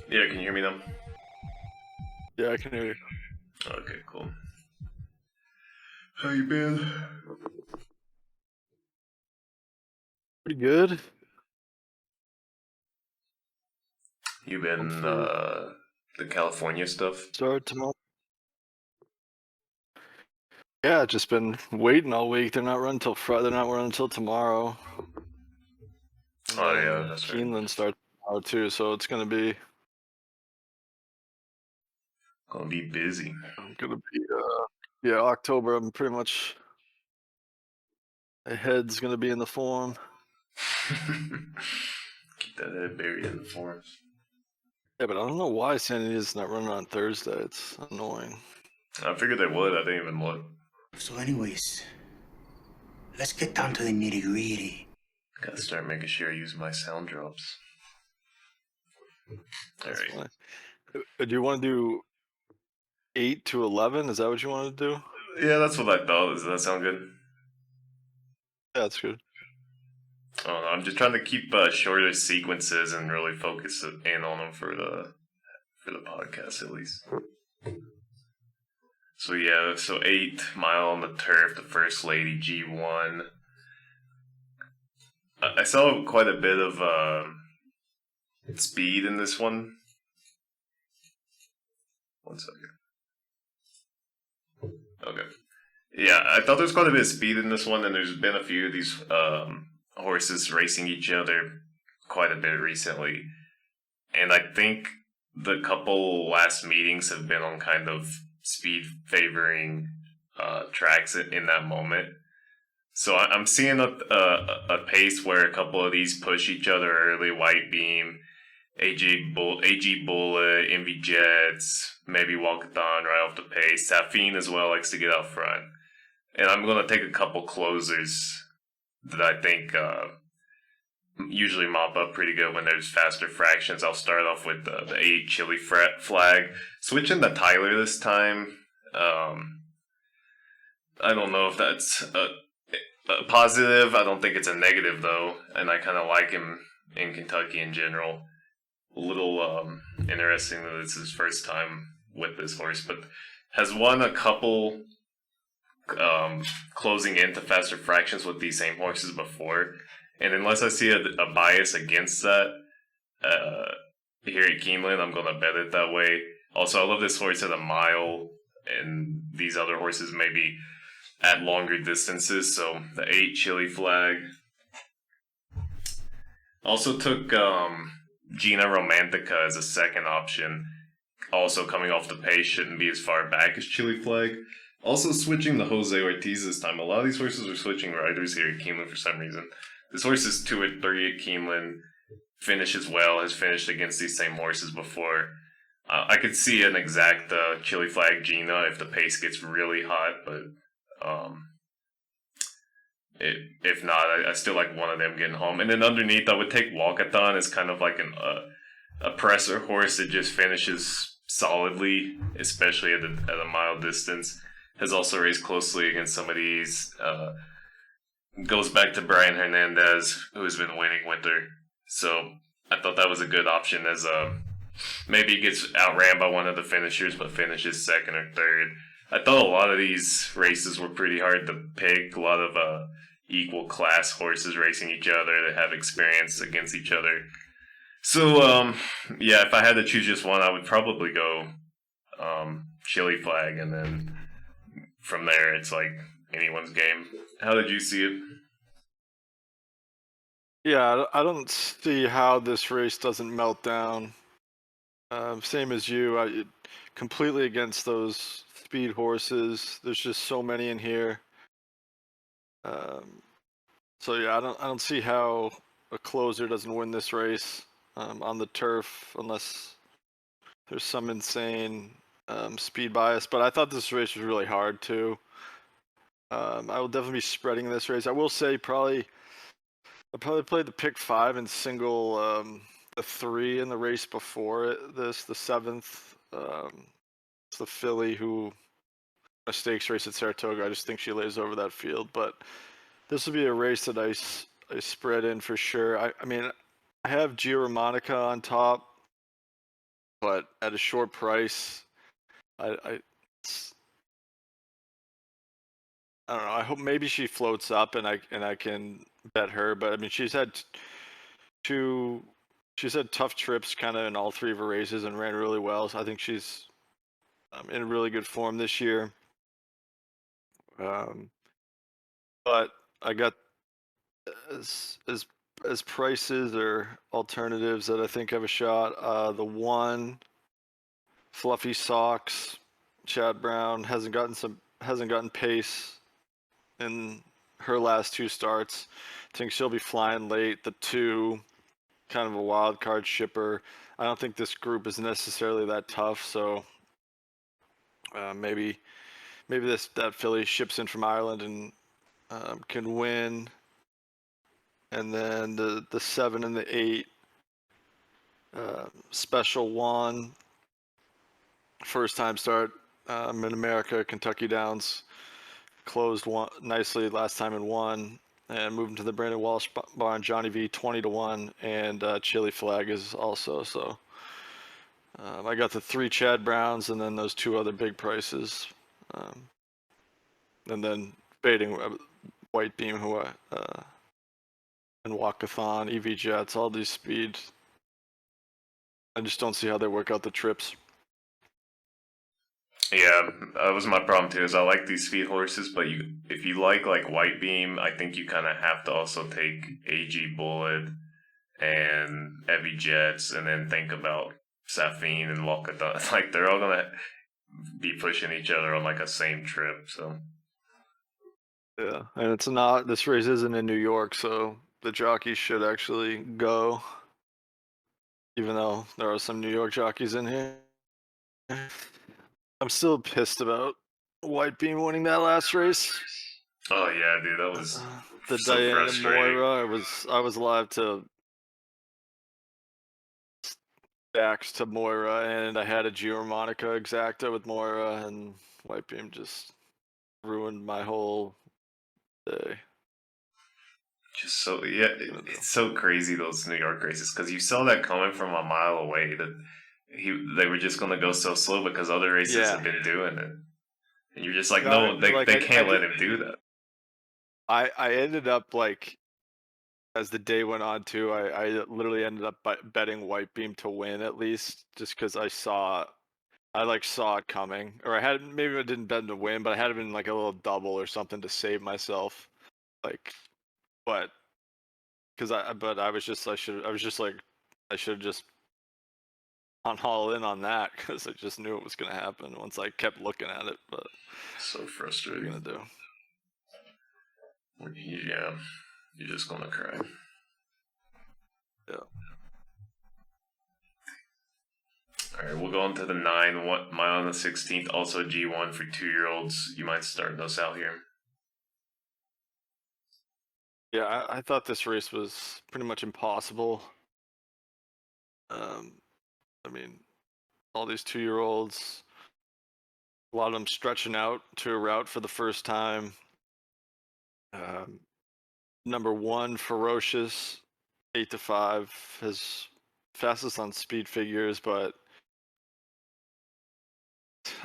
Yeah, can you hear me now? Yeah, I can hear you. Okay, cool. How you been? Pretty good. You Hope been for the California stuff? start tomorrow. Yeah, just been waiting all week. They're not running till Friday. They're not running until tomorrow. And Oh yeah, then that's right. Keeneland starts tomorrow too, so it's Gonna be busy. gonna be yeah, October. I'm pretty much my head's gonna be in the form. Keep that head buried in the forest. Yeah, but I don't know why San Diego's not running on Thursday. It's annoying. I figured they would. I didn't even look. So, anyways, let's get down to the nitty gritty. Gotta start making sure I use my sound drops. That's Alright. funny. Do you want to do 8 to 11? Is that what you want to do? Yeah, that's what I thought. Does that sound good? Yeah, that's good. I don't know. I'm just trying to keep shorter sequences and really focus in on them for the podcast at least. So yeah, so 8 Mile on the Turf, the First Lady G1. I saw quite a bit of speed in this one. One second. Okay. Yeah, I thought there was quite a bit of speed in this one, and there's been a few of these horses racing each other quite a bit recently. And I think the couple last meetings have been on kind of speed favoring tracks in that moment. So I'm seeing a pace where a couple of these push each other early. White Beam, AG Bullet, Envy Jets, maybe Walkathon right off the pace. Saffine as well likes to get out front. And I'm going to take a couple closers that I think usually mop up pretty good when there's faster fractions. I'll start off with the 8 Chili Flag. Switching to Tyler this time. I don't know if that's a positive. I don't think it's a negative though, and I kind of like him in Kentucky in general. A little interesting that it's his first time with this horse, but has won a couple closing into faster fractions with these same horses before. And unless I see a bias against that uh, here at Keeneland, I'm going to bet it that way. Also, I love this horse at a mile, and these other horses maybe at longer distances. So the 8 Chili Flag. Also took Gina Romantica as a second option. Also coming off the pace, shouldn't be as far back as Chili Flag. Also switching to Jose Ortiz this time. A lot of these horses are switching riders here at Keeneland for some reason. This horse is 2-3 at Keeneland. Finishes well, has finished against these same horses before. I could see an exact Chili Flag Gina if the pace gets really hot, but if not, I still like one of them getting home. And then underneath, I would take Walkathon as kind of like a presser horse that just finishes solidly, especially at a mile distance. Has also raced closely against some of these. Goes back to Brian Hernandez, who's been winning with her. So I thought that was a good option as maybe he gets outran by one of the finishers, but finishes second or third. I thought a lot of these races were pretty hard to pick. A lot of equal class horses racing each other that have experience against each other. So yeah, if I had to choose just one, I would probably go Chili Flag, and then from there it's like anyone's game. How did you see it? Yeah, I don't see how this race doesn't melt down. Same as you, completely against those speed horses. There's just so many in here. So yeah, I don't see how a closer doesn't win this race on the turf unless there's some insane speed bias. But I thought this race was really hard too. I will definitely be spreading this race. I will say I'll probably play the pick 5 and single the 3 in the race before the 7th. It's the filly who a stakes race at Saratoga. I just think she lays over that field, but this will be a race that I spread in for sure. I mean, I have Gio Monica on top. but at a short price, I don't know. I hope maybe she floats up and I can bet her. But I mean, two she's had tough trips kind of in all three of her races and ran really well. So I think she's in really good form this year. But I got as prices or alternatives that I think have a shot. The one, Fluffy Socks, Chad Brown hasn't gotten pace in her last two starts. I think she'll be flying late. The two, kind of a wild card shipper. I don't think this group is necessarily that tough, so maybe that filly ships in from Ireland and can win. And then the 7 and the 8, Special One, first time start in America, Kentucky Downs, closed nicely last time and won, and moving to the Brandon Walsh barn, Johnny V 20-1, and Chili Flag is also. So I got the 3 Chad Browns and then those 2 other big prices, and then baiting White Beam, who and Walkathon, EV Jets, all these speeds. I just don't see how they work out the trips. Yeah, that was my problem too. Is I like these speed horses, but if you like White Beam, I think you kind of have to also take AG Bullet and Heavy Jets, and then think about Safine and Walkathon. Like they're all gonna be pushing each other on like a same trip. So yeah, and it's not. This race isn't in New York, so the jockeys should actually go. Even though there are some New York jockeys in here. I'm still pissed about White Beam winning that last race. oh yeah, dude, that was The so Diana frustrating. Moira, I was live to backs to Moira, and I had a Geomonica exacta with Moira, and White Beam just ruined my whole day. Just so yeah, it's so crazy those New York races because you saw that coming from a mile away that they were just gonna go so slow because other races have been doing it, and you're just like, no, they can't let him do that. I ended up like, as the day went on too, I literally ended up betting White Beam to win at least, just because I saw it coming, or maybe I didn't bet him to win, but I had him in like a little double or something to save myself, like, but I was just like, I should have just on all in on that because I just knew it was gonna happen once I kept looking at it. But So what are frustrating. you gonna do? Yeah, you're just gonna cry. Yeah. All right, we'll go on to the 9. Mile on the 16th, also G1 for 2-year-olds. You might start those out here. Yeah, I thought this race was pretty much impossible. I mean, all these 2-year-olds, a lot of them stretching out to a route for the first time. Number 1, Ferocious, 8-5, his fastest on speed figures, but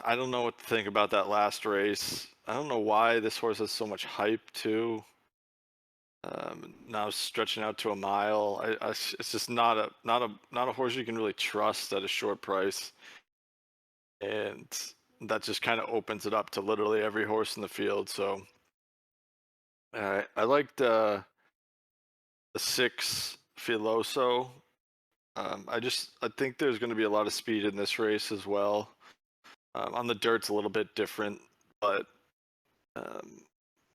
I don't know what to think about that last race. I don't know why this horse has so much hype too. Now stretching out to a mile. It's just not a horse you can really trust at a short price, and that just kind of opens it up to literally every horse in the field. So I liked the 6 Filoso. I think there's going to be a lot of speed in this race as well. On the dirt's a little bit different, but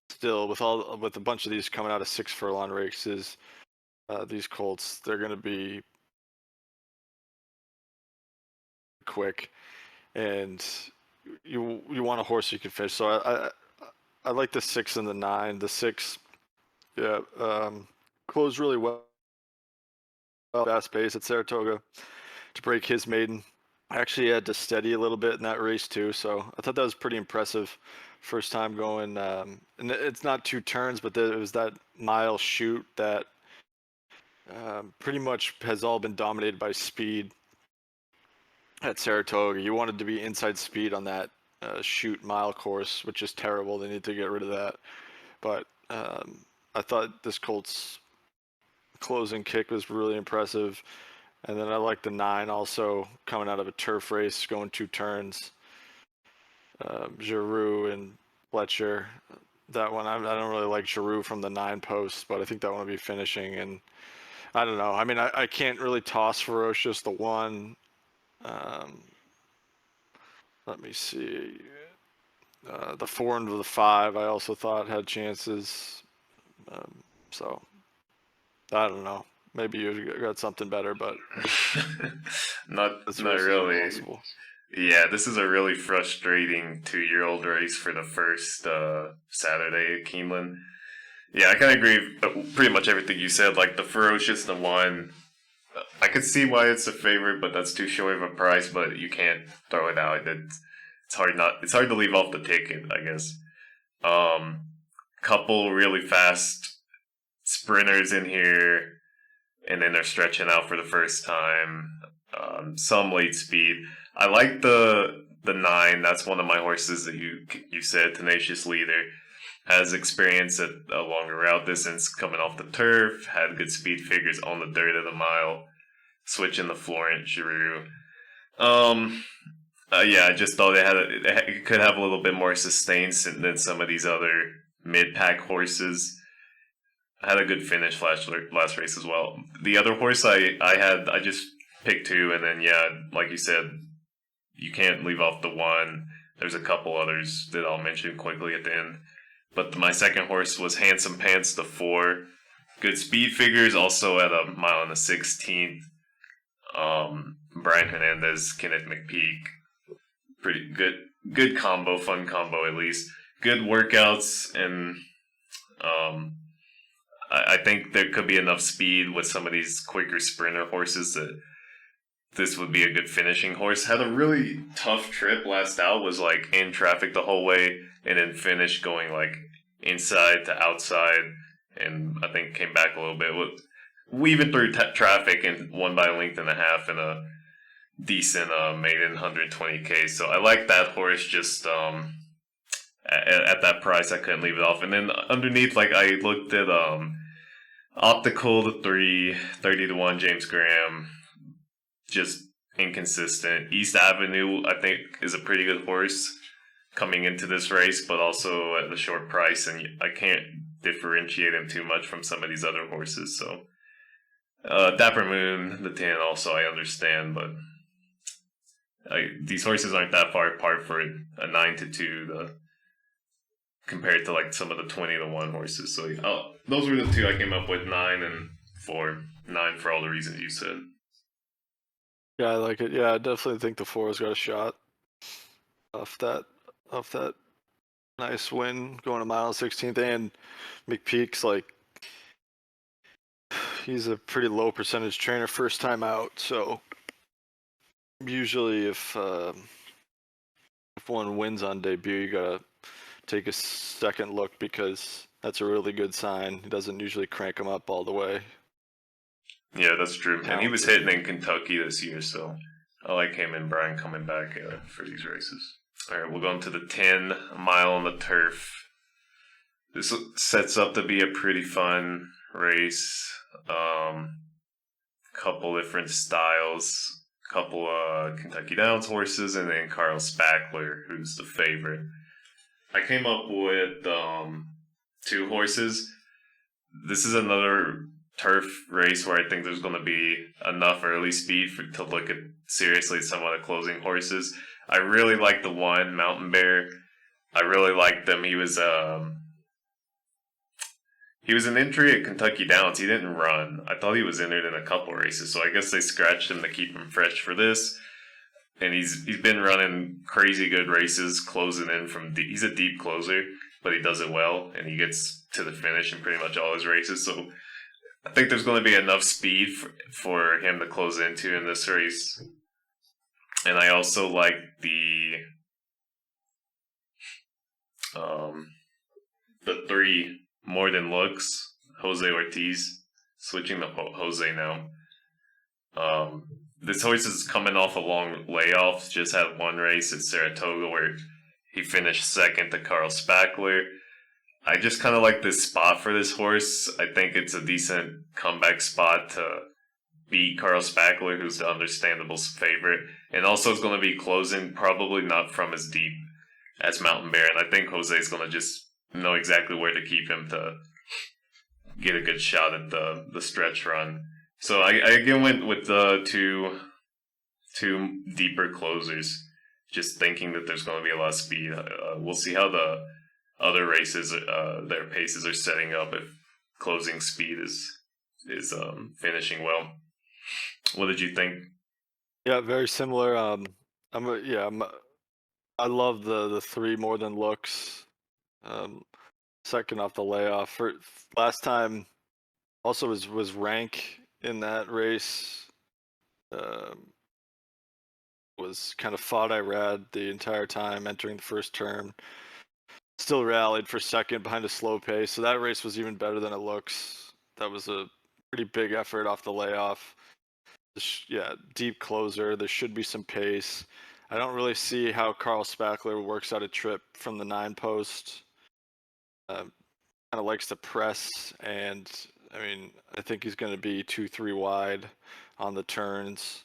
still, with a bunch of these coming out of 6 furlong races, these colts, they're going to be quick, and you want a horse you can fish. So I like the 6 and the 9. The 6, yeah, closed really well, fast pace at Saratoga to break his maiden. I actually had to steady a little bit in that race too, so I thought that was pretty impressive. First time going, and it's not 2 turns, but it was that mile shoot that pretty much has all been dominated by speed. at Saratoga. You wanted to be inside speed on that shoot mile course, which is terrible. They need to get rid of that. But I thought this Colts closing kick was really impressive. And then I like the 9 also coming out of a turf race, going 2 turns. Giroux and Fletcher. That one, I don't really like Giroux from the 9 posts, but I think that one will be finishing. And I don't know. I mean, I can't really toss Ferocious the 1. Let me see. The 4 and the 5 I also thought had chances. So I don't know. Maybe you got something better, but not this not race is really. impossible. Yeah, this is a really frustrating 2-year-old race for the first Saturday at Keeneland. Yeah, I kind of agree with pretty much everything you said. Like the Ferocious, the 1, I could see why it's a favorite, but that's too short of a price. But you can't throw it out. It's hard to leave off the ticket, I guess. Couple really fast sprinters in here, and then they're stretching out for the first time. Some late speed. I like the 9. That's one of my horses that you said, Tenacious Leader. Has experience at a longer route distance, coming off the turf. Had good speed figures on the dirt of the mile. Switching the Florent Giroux. Yeah, I just thought it could have a little bit more sustain than some of these other mid-pack horses. Had a good finish last race as well. The other horse I just picked 2, and then yeah, like you said, you can't leave off the 1. There's a couple others that I'll mention quickly at the end. But my second horse was Handsome Pants, the 4. Good speed figures, also at a mile and a 16th. Brian Hernandez, Kenneth McPeak. Pretty good combo, fun combo at least. Good workouts, and I think there could be enough speed with some of these quicker sprinter horses that this would be a good finishing horse. Had a really tough trip last out, was like in traffic the whole way, and then finished going like inside to outside, and I think came back a little bit with weaving through traffic and won by a length and a half in a decent maiden 120K. So I like that horse. Just at that price, I couldn't leave it off. And then underneath, like I looked at Optical, the 3, 30 to 1 James Graham, just inconsistent. East Avenue, I think, is a pretty good horse coming into this race, but also at the short price, and I can't differentiate him too much from some of these other horses. So Dapper Moon, the 10, also I understand, but these horses aren't that far apart for a 9 to 2 compared to like some of the 20 to 1 horses. So those were the 2 I came up with, 9 and 4. 9 for all the reasons you said. Yeah, I like it. Yeah, I definitely think the 4 has got a shot off that nice win going a mile 16th. And McPeak's like, he's a pretty low percentage trainer first time out, so usually if one wins on debut, you gotta take a second look, because that's a really good sign. He doesn't usually crank him up all the way. Yeah, that's true. And he was hitting in Kentucky this year, so I like him and Brian coming back for these races. All right, we'll go into the 10 mile on the turf. This sets up to be a pretty fun race. Couple different styles, couple Kentucky Downs horses, and then Carl Spackler, who's the favorite. I came up with 2 horses. This is another turf race where I think there's going to be enough early speed to look at seriously some of the closing horses. I really like the 1, Mountain Bear. I really liked him. He was an entry at Kentucky Downs. He didn't run. I thought he was entered in a couple races, so I guess they scratched him to keep him fresh for this. And he's been running crazy good races, closing in from deep. He's a deep closer, but he does it well, and he gets to the finish in pretty much all his races. So I think there's going to be enough speed for him to close into in this race. And I also like the 3 More Than Looks, Jose Ortiz, switching to Jose now. this horse is coming off a long layoff. Just had one race at Saratoga where he finished second to Carl Spackler. I just kind of like this spot for this horse. I think it's a decent comeback spot to beat Carl Spackler, who's the understandable favorite. And also is going to be closing probably not from as deep as Mountain Bear. And I think Jose's going to just know exactly where to keep him to get a good shot at the stretch run. So I again went with the two deeper closers, just thinking that there's going to be a lot of speed. We'll see how the other races, their paces are setting up if closing speed is finishing well. What did you think? Yeah, very similar. I love the three more than looks. Second off the layoff. For last time, also was rank in that race. Was kind of fought Irad the entire time entering the first turn. Still rallied for second behind a slow pace, so that race was even better than it looks. That was a pretty big effort off the layoff. Deep closer. There should be some pace. I don't really see how Carl Spackler works out a trip from the 9 post. Kind of likes to press, and I mean, I think he's going to be 2-3 wide on the turns,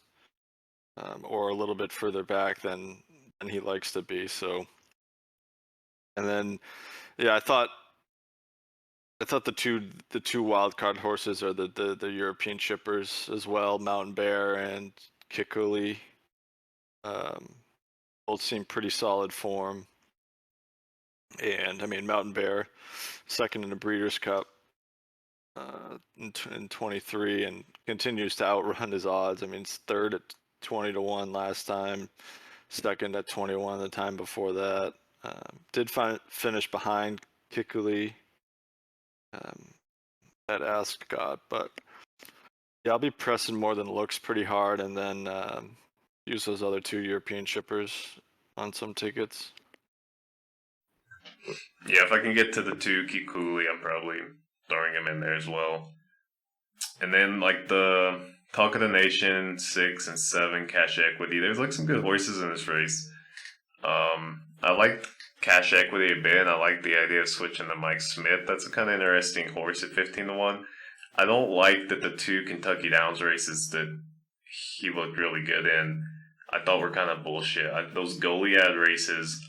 or a little bit further back than he likes to be. So, and then, yeah, I thought the two wild card horses are the European shippers as well, Mountain Bear and Kikuli. Both seem pretty solid form. And I mean, Mountain Bear, second in the Breeders' Cup in 23, and continues to outrun his odds. I mean, it's third at 20-1 last time, second at 21 the time before that. Did finish behind Kikuli at Ascot, but yeah, I'll be pressing more than looks pretty hard, and then use those other two European shippers on some tickets. Yeah, if I can get to the 2 Kikuli, I'm probably throwing him in there as well. And then like the Talk of the Nation 6 and 7 Cash Equity. There's like some good horses in this race. I like Cash Equity a bit, and I like the idea of switching to Mike Smith. That's a kind of interesting horse at 15-1. I don't like that the 2 Kentucky Downs races that he looked really good in, I thought were kind of bullshit. Those Goliad races,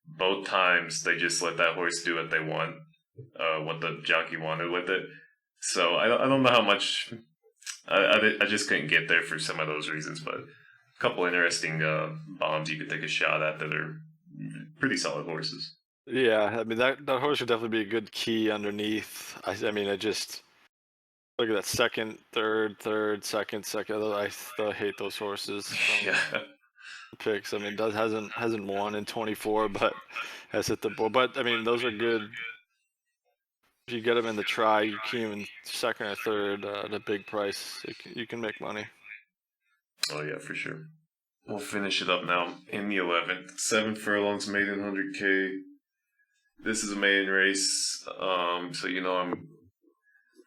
both times they just let that horse do what they want, what the jockey wanted with it. So I don't know how much. I just couldn't get there for some of those reasons, but a couple interesting bombs you could take a shot at that are pretty solid horses. Yeah, I mean that horse would definitely be a good key underneath. I mean, I just look at that second, third, second. I still hate those horses. Yeah. Picks. I mean, hasn't won in 24, but has hit the board. But I mean, those are good. If you get them in the try, you can even second or third at a big price. You can make money. Oh yeah, for sure. We'll finish it up now in the 11th. 7 furlongs, maiden 100K. This is a maiden race, so you know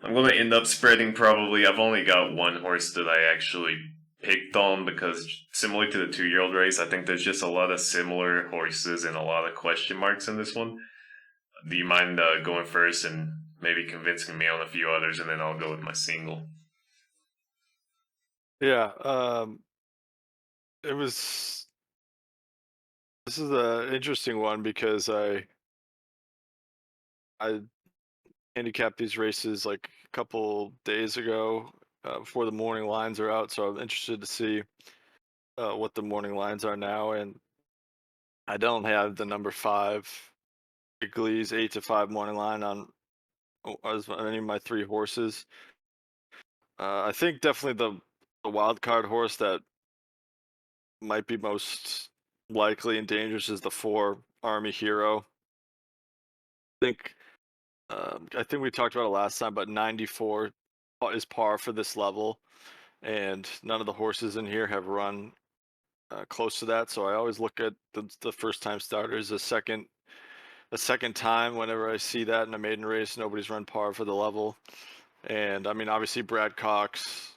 I'm going to end up spreading probably. I've only got one horse that I actually picked on because similar to the 2-year-old race, I think there's just a lot of similar horses and a lot of question marks in this one. Do you mind going first and maybe convincing me on a few others, and then I'll go with my single? Yeah, this is an interesting one because I handicapped these races like a couple days ago before the morning lines are out, so I'm interested to see what the morning lines are now, and I don't have the number 5 Glee's 8-5 morning line on any of my 3 horses. I think definitely the wild card horse that might be most likely and dangerous is the 4 Army Hero. I think we talked about it last time, but 94 is par for this level, and none of the horses in here have run close to that. So I always look at the first time starters. The second time whenever I see that in a maiden race, nobody's run par for the level. And I mean, obviously Brad Cox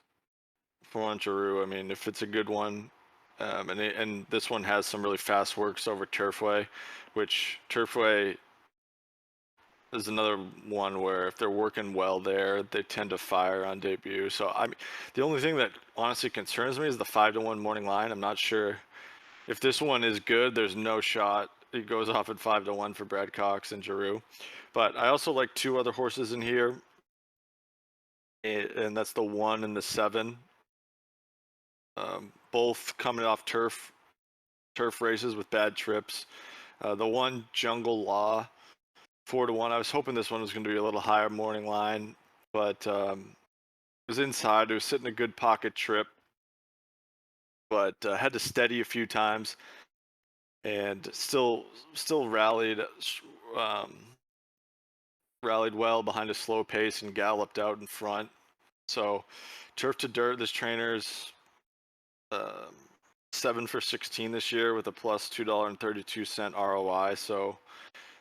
4 on Giroux. I mean, if it's a good one, and this one has some really fast works over Turfway, which Turfway is another one where if they're working well there, they tend to fire on debut. So the only thing that honestly concerns me is the 5-1 morning line. I'm not sure if this one is good. There's no shot it goes off at 5-1 for Brad Cox and Giroux. But I also like 2 other horses in here, and that's the 1 and the 7. Both coming off turf races with bad trips. The 1 Jungle Law, 4-1. I was hoping this one was going to be a little higher morning line, but it was inside. It was sitting a good pocket trip, but had to steady a few times, and still rallied well behind a slow pace and galloped out in front. So turf to dirt, this trainer's 7 for 16 this year with a plus $2.32 ROI. So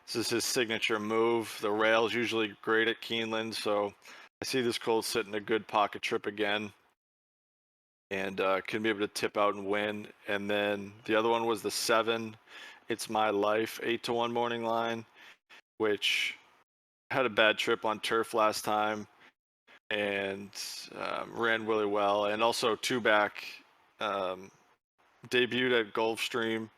this is his signature move. The rail's usually great at Keeneland, so I see this colt sitting a good pocket trip again, and can be able to tip out and win. And then the other one was the 7, It's My Life, 8-1 morning line, which had a bad trip on turf last time and ran really well. And also 2-back, debuted at Gulfstream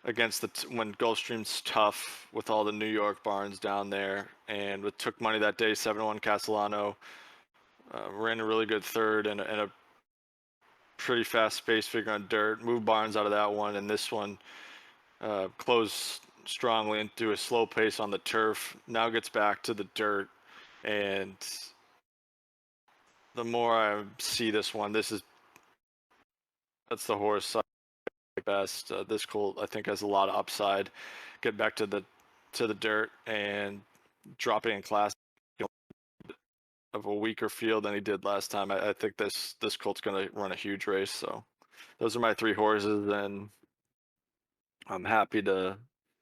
against when Gulfstream's tough with all the New York barns down there, and took money that day. 7-1 Castellano, ran a really good third and a pretty fast space figure on dirt. Moved barns out of that one, and this one closed strongly into a slow pace on the turf. Now gets back to the dirt, and the more I see this one, that's the horse I like best. This colt I think has a lot of upside. Get back to the dirt and dropping in class of a weaker field than he did last time. I think this colt's going to run a huge race. So those are my 3 horses, and I'm happy to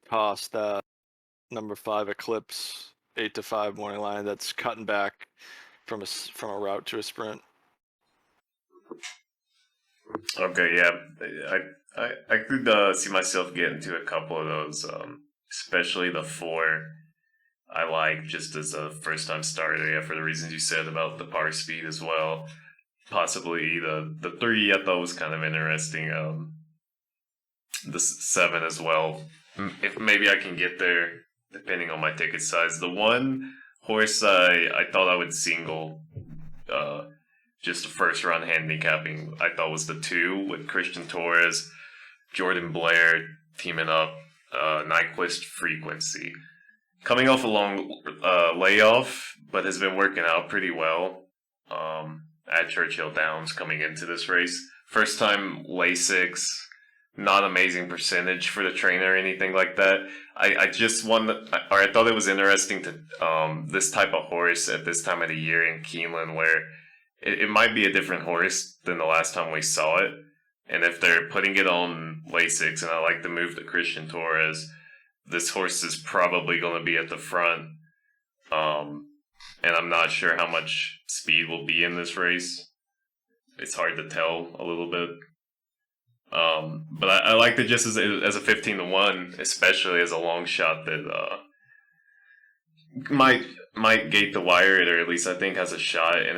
toss that number 5 Eclipse 8-5 morning line that's cutting back from a route to a sprint. Okay, yeah, I could see myself getting to a couple of those, especially the 4. I like just as a first time starter, yeah, for the reasons you said about the par speed as well. Possibly the 3 I thought was kind of interesting. The 7 as well. If maybe I can get there, depending on my ticket size. The 1 horse I thought I would single, just the first run handicapping, I thought was the 2 with Christian Torres, Jordan Blair teaming up, Nyquist Frequency. Coming off a long layoff, but has been working out pretty well at Churchill Downs coming into this race. First time Lasix, not amazing percentage for the trainer or anything like that. I thought it was interesting to this type of horse at this time of the year in Keeneland, where it might be a different horse than the last time we saw it. And if they're putting it on Lasix, and I like the move to Christian Torres, this horse is probably going to be at the front. And I'm not sure how much speed will be in this race. It's hard to tell a little bit. But I liked it just as a 15-1, especially as a long shot that might gate the wire, or at least I think has a shot, and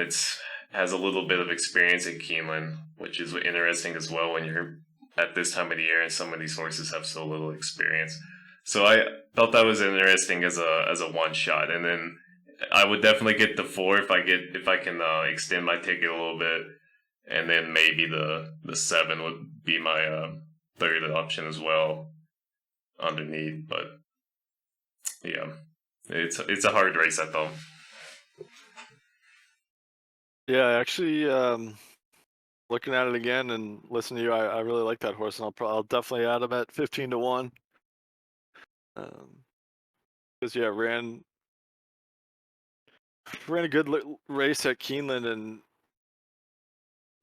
has a little bit of experience in Keeneland, which is interesting as well when you're at this time of the year and some of these horses have so little experience. So I thought that was interesting as a one shot, and then I would definitely get the 4 if I can extend my ticket a little bit, and then maybe the 7 would be my third option as well underneath. But yeah, it's a hard race, I thought. Yeah, actually, looking at it again and listening to you, I really like that horse, and I'll definitely add him at 15-1. Because yeah, ran a good race at Keeneland,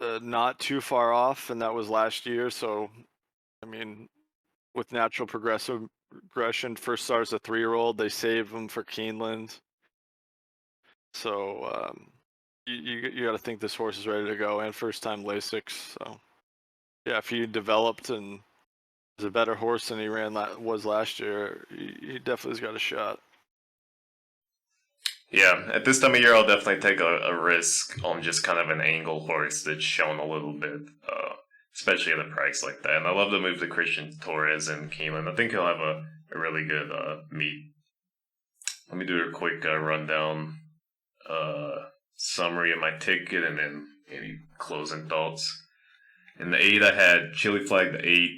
and not too far off, and that was last year. So, I mean, with natural progression, first start as a 3-year-old, they saved him for Keeneland. So you got to think this horse is ready to go and first time Lasix. So yeah, if he developed and is a better horse than he was last year, he definitely's got a shot. Yeah, at this time of year, I'll definitely take a risk on just kind of an angle horse that's shown a little bit, especially at a price like that. And I love the move to Christian Torres and Keeneland. I think he'll have a really good meet. Let me do a quick rundown summary of my ticket and then any closing thoughts. In the 8, I had Chili Flag the 8,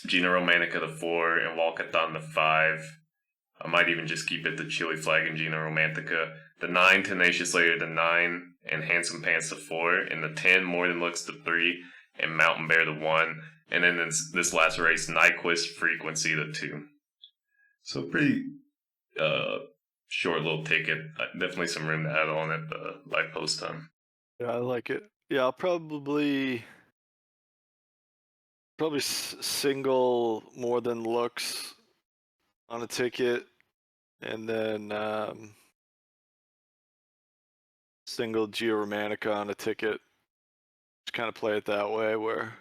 Gina Romanica the 4, and Walkathon the 5. I might even just keep it to Chili Flag and Gina Romantica. The 9, Tenacious Slayer the 9, and Handsome Pants the 4. And the 10, More Than Looks the 3, and Mountain Bear the 1. And then this last race, Nyquist Frequency the 2. So pretty short little ticket. Definitely some room to add on at the live post time. Yeah, I like it. Yeah, I'll probably single More Than Looks on a ticket, and then single Geo Romanica on a ticket. Just kind of play it that way, where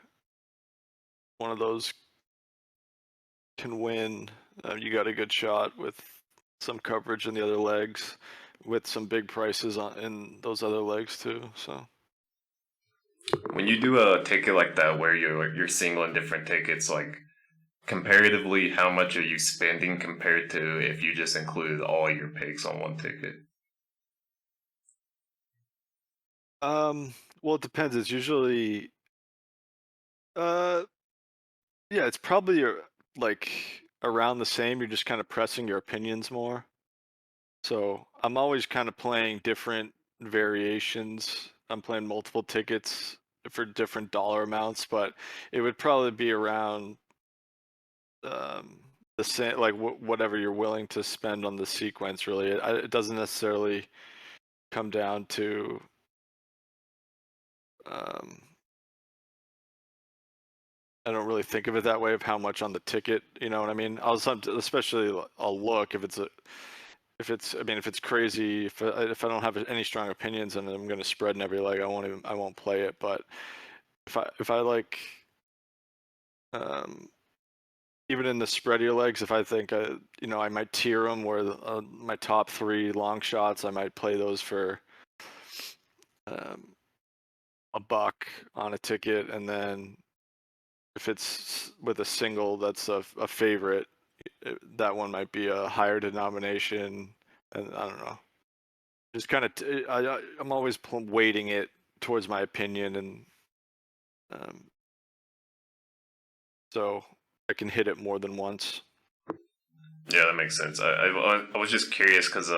one of those can win. You got a good shot with some coverage in the other legs, with some big prices in those other legs too. So when you do a ticket like that, where you're singling different tickets, like comparatively, how much are you spending compared to if you just included all your picks on one ticket? Well, it depends. It's usually, yeah, it's probably like around the same. You're just kind of pressing your opinions more. So I'm always kind of playing different variations. I'm playing multiple tickets for different dollar amounts, but it would probably be around the same, like whatever you're willing to spend on the sequence. Really, it doesn't necessarily come down to I don't really think of it that way of how much on the ticket. You know what I mean? Especially I'll look if it's if it's crazy, if I don't have any strong opinions and I'm going to spread in every leg, I won't play it. But if I like even in the spreadier legs, if I think I might tier them where my top 3 long shots, I might play those for a buck on a ticket, and then if it's with a single that's a favorite, that one might be a higher denomination, and I don't know. Just kind of, I'm always weighting it towards my opinion, and so I can hit it more than once. Yeah, that makes sense. I was just curious because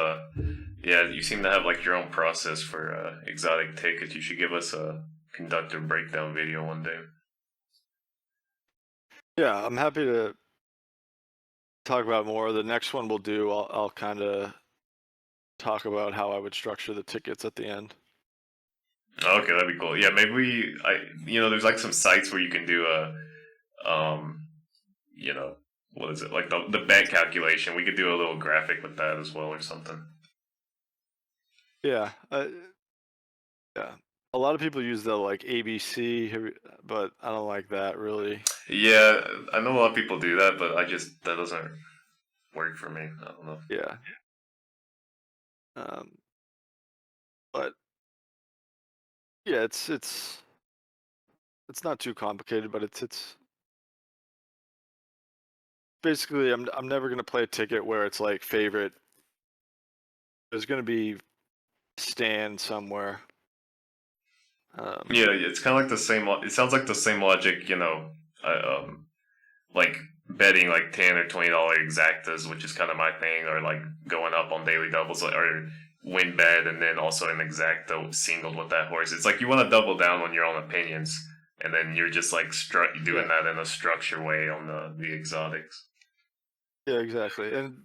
yeah, you seem to have like your own process for exotic tickets. You should give us a conductor breakdown video one day. Yeah, I'm happy to talk about more. The next one we'll do, I'll kind of talk about how I would structure the tickets at the end. Okay, that'd be cool. Yeah, maybe there's like some sites where you can do what is it, like the bet calculation. We could do a little graphic with that as well or something. Yeah, yeah. A lot of people use the like ABC, but I don't like that really. Yeah, I know a lot of people do that, but that doesn't work for me. I don't know. Yeah. But yeah, it's not too complicated, but it's basically I'm never gonna play a ticket where it's like favorite. There's gonna be stand somewhere. Yeah, it's kind of like the same. It sounds like the same logic, like betting like $10 or $20 exactas, which is kind of my thing, or like going up on daily doubles or win bet and then also an exacta singled with that horse. It's like you want to double down on your own opinions, and then you're just like doing that in a structured way on the exotics. Yeah, exactly, and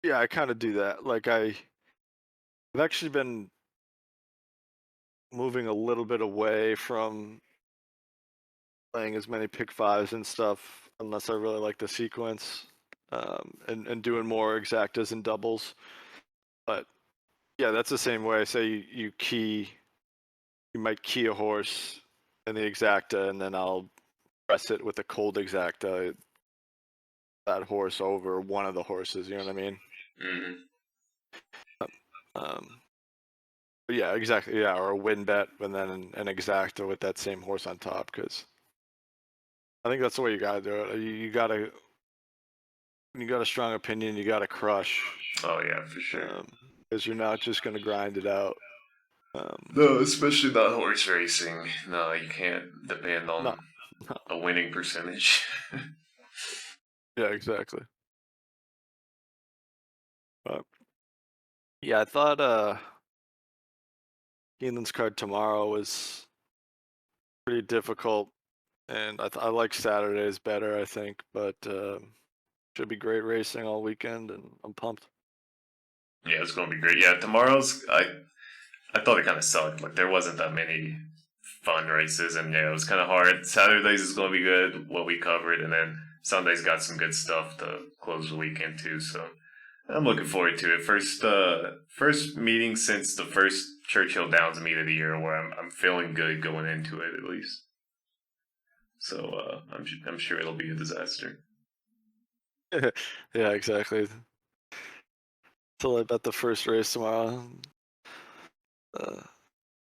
yeah, I kind of do that. Like I've actually been moving a little bit away from playing as many pick fives and stuff unless I really like the sequence, and doing more exactas and doubles. But Yeah, that's the same way. Say you might key a horse in the exacta, and then I'll press it with a cold exacta that horse over one of the horses. You know what I mean? Mm-hmm. But yeah, exactly. Yeah, or a win bet and then an exacta with that same horse on top. Because I think that's the way you gotta do it. You gotta. When you got a strong opinion, you gotta crush. Oh yeah, for sure. Because you're not just gonna grind it out. No, especially not horse racing. No, you can't depend on No. a winning percentage. Yeah, exactly. But yeah, I thought Keeneland's card tomorrow was pretty difficult, and I like Saturdays better, I think. But should be great racing all weekend, and I'm pumped. Yeah, it's gonna be great. Yeah, tomorrow's I thought it kind of sucked. Like there wasn't that many fun races, and yeah, it was kind of hard. Saturdays is gonna be good, what we covered, and then Sunday's got some good stuff to close the weekend too. So I'm looking forward to it. First meeting since the first Churchill Downs meet of the year, where I'm feeling good going into it at least. So I'm sure it'll be a disaster. Yeah, exactly. Till I bet the first race tomorrow.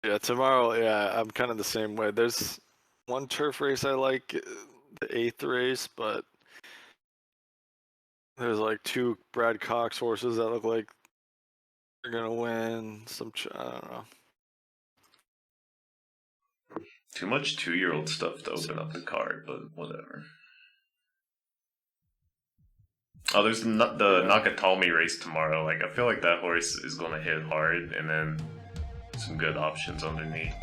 Yeah, tomorrow. Yeah, I'm kind of the same way. There's one turf race I like, the 8th race, but there's like 2 Brad Cox horses that look like they're gonna win. I don't know. Too much 2-year-old stuff to open up the card, but whatever. Oh, there's the Nakatomi race tomorrow. Like I feel like that horse is gonna hit hard, and then some good options underneath.